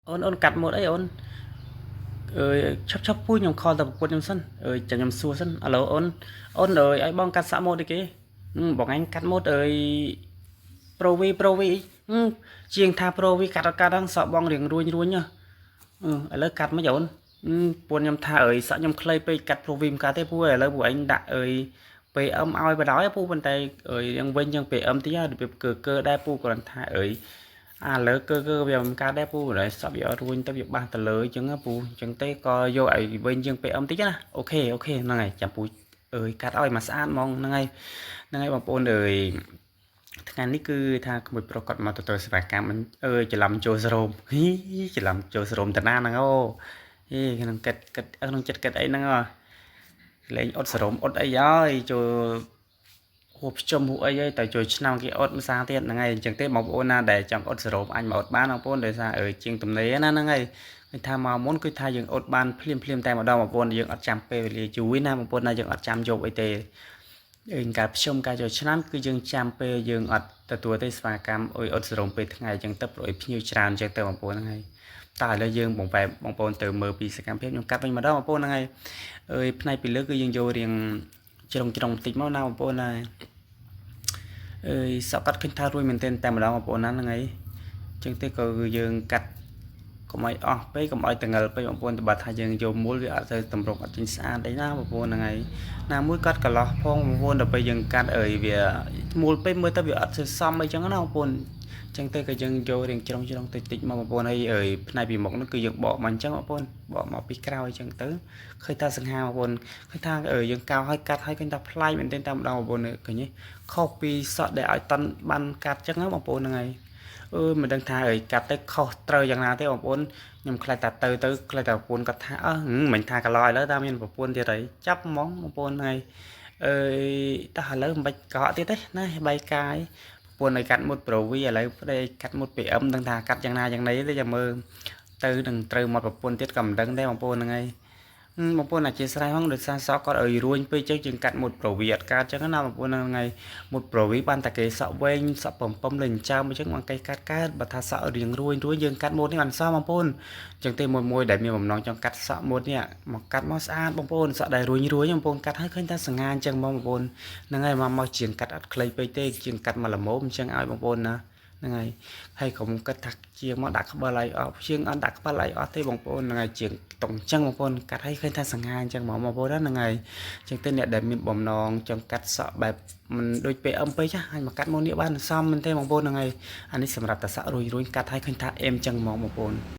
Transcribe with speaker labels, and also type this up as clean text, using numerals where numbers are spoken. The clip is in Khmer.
Speaker 1: អូនកាត់ម៉ូតអីអូនឆាប់ពូខ្ញុំខលតែប្រពន្ធខ្ញុំសិនចាំខ្ញុំសួរសិនឥឡូវអូនឲ្យបងកាត់សាក់ម៉ូតអីគេបងអញកាត់ម៉ូតប្រូវីជាងថាប្រូវីកាត់អត់កាត់ហ្នឹងសក់បងរៀងរួញហ៎ឥឡូវកាត់មិនអូនពួនខ្ញុំថាសក់ខ្ញុំខ្លីពេកកាត់ប្រូវីមិនកាត់ទេពូឥឡូវពួកអញដាក់PMឲ្យបណ្ដោយពូប៉ុន្តែយ៉ាងវិញយ៉ាង PM តិចរបៀបកើដែរពូគ្រាន់ថាលើកើវាមិនកើតដែរពូតែសក់វាអត់រួញទៅវាបាសទៅលើអញ្ចឹងពូអញ្ចឹងទេក៏យកឲ្យវិញជាង PM តិចណាអូខេហ្នឹងហើយចាំពូកាត់ឲ្យមកស្អាតហ្មងហ្នឹងហើយបងប្អូនថ្ងៃនេះគឺថាក្មួយប្រុសគាត់មកទទួលសេវាកម្មច្រឡំចូលស្រោមច្រឡំចូលស្រោមតាណាហ្នឹងក្នុងក្នុងចិត្តគិតអីហ្នឹងលេងអត់ស្រោមអត់អីហើយចូលហូបខ្ជុំហូបអីហើយតែជួយឆ្នាំគេអត់មិនសាទៀតហ្នឹងហើយអញ្ចឹងទេបងប្អូនណាដែលចង់អត់ស្រោមអញមកអត់បានបងប្អូនដោយសារជាងទំនេរណាហ្នឹងហើយគឺថាមកមុនគឺថាយើងអត់បានភ្លាមតែម្ដងបងប្អូនយើងអត់ចាំពេលវេលាយូរណាបងប្អូនណាយើងអត់ចាំយកអីទេការភ្ជុំការចូលឆ្នាំគឺយើងចាំពេលយើងអត់ទទួលទេស្វាកម្មអត់ស្រោមពេលថ្ងៃអញ្ចឹងទៅព្រោះភ្ញៀវច្រើនអញ្ចឹងទៅបងប្អូនហ្នឹងហើយតើឥឡូវយើងបងប្អូនទៅមើលពីសកម្មភាពខ្ញុំកាត់វិញម្ដងបងប្អូនហ្នឹងហើយផ្នែកពីលើគឺយើងយករៀងជ្រុងបន្តិចមកណាបងប្អូនណាសក់កាត់ឃើញថារួយមែនទែនតែម្ដងបងប្អូនណាហ្នឹងហើយអញ្ចឹងទេក៏យើងកាត់កុំឲ្យអស់ពេកកុំឲ្យតងឹលពេកបងប្អូនតែបើថាយើងយកមូលវាអត់ទៅតម្រង់អត់ចេញស្អាតទេណាបងប្អូនហ្នឹងហើយណាមួយកាត់កន្លោះផងបងប្អូនដល់ពេលយើងកាត់វាមូលពេកមើលទៅវាអត់សមអីចឹងណាបងប្អូនចឹងទៅក៏យើងយករៀងជ្រុងតិចមកបងប្អូនហើយផ្នែកពីមុខនោះគឺយើងបកមកអញ្ចឹងបងប្អូនបកមកពីក្រោយអញ្ចឹងទៅឃើញថាសង្ហាបងប្អូនឃើញថាយើងកោឲ្យកាត់ឲ្យឃើញថាប្លែកមែនទែនតែម្ដងបងប្អូនឃើញទេខុសពីសក់ដែលឲ្យតន់បានកាត់អញ្ចឹងណាបងប្អូនហ្នឹងហើយមិនដឹងថាកាត់ទៅខុសត្រូវយ៉ាងណាទេបងប្អូនខ្ញុំខ្លាចតែទៅខ្លាចតែប្រពន្ធគាត់ថាមិនថាកន្លោឥឡូវតែមានប្រពន្ធទៀតហើយចាប់ហ្មងបងប្អូនហ្នឹងហើយតោះឥឡូវមិនបាច់កក់ទៀតទេណាបាយកាយប្រពន្ធឲ្យកាត់មុតប្រូវីឥឡូវប្តីកាត់មុត PM ដឹងថាកាត់យ៉ាងណាយ៉ាងណីទេចាំមើលទៅនឹងត្រូវមកប្រពន្ធទៀតក៏មិនដឹងដែរបងប្អូនហ្នឹងហើយបងប្អូនអធិស្ឋានផងដោយសារសក់គាត់ឲ្យរួញពេកចឹងជាងកាត់មុតប្រូវីអត់កើតចឹងណាបងប្អូនហ្នឹងហើយមុតប្រូវីបានតែគេសក់វែងសក់បំលេងចើមអញ្ចឹងបងគេកាត់បើថាសក់រៀងរួញយើងកាត់មុតនេះអត់សមបងប្អូនអញ្ចឹងទេមួយដែលមានបំណងចង់កាត់សក់មុតនេះមកកាត់មកស្អាតបងប្អូនសក់ដែលរួញបងប្អូនកាត់ឲ្យឃើញថាសង្ហាអញ្ចឹងបងប្អូនហ្នឹងហើយមកជាងកាត់អត់ខ្លីពេកទេជាងកាត់មកល្មមអញ្ចឹងឲ្យបងប្អូនណាហ្នឹងហើយកុំគិតថាជាងមកដាក់ក្បិលឲ្យអស់ជាងអត់ដាក់ក្បិលឲ្យអស់ទេបងប្អូនហ្នឹងហើយជាងតុងអញ្ចឹងបងប្អូនកាត់ឲ្យឃើញថាសង្ហាអញ្ចឹងបងប្អូនហ្នឹងហើយអញ្ចឹងទៅអ្នកដែលមានបំណងចង់កាត់សក់បែបមិនដូច PM ពេកចាឲ្យមកកាត់មកនេះបានសមមែនទេបងប្អូនហ្នឹងហើយអានេះសម្រាប់តែសក់រួញកាត់ឲ្យឃើញថាអេមអញ្ចឹងហ្មងបងប្អូន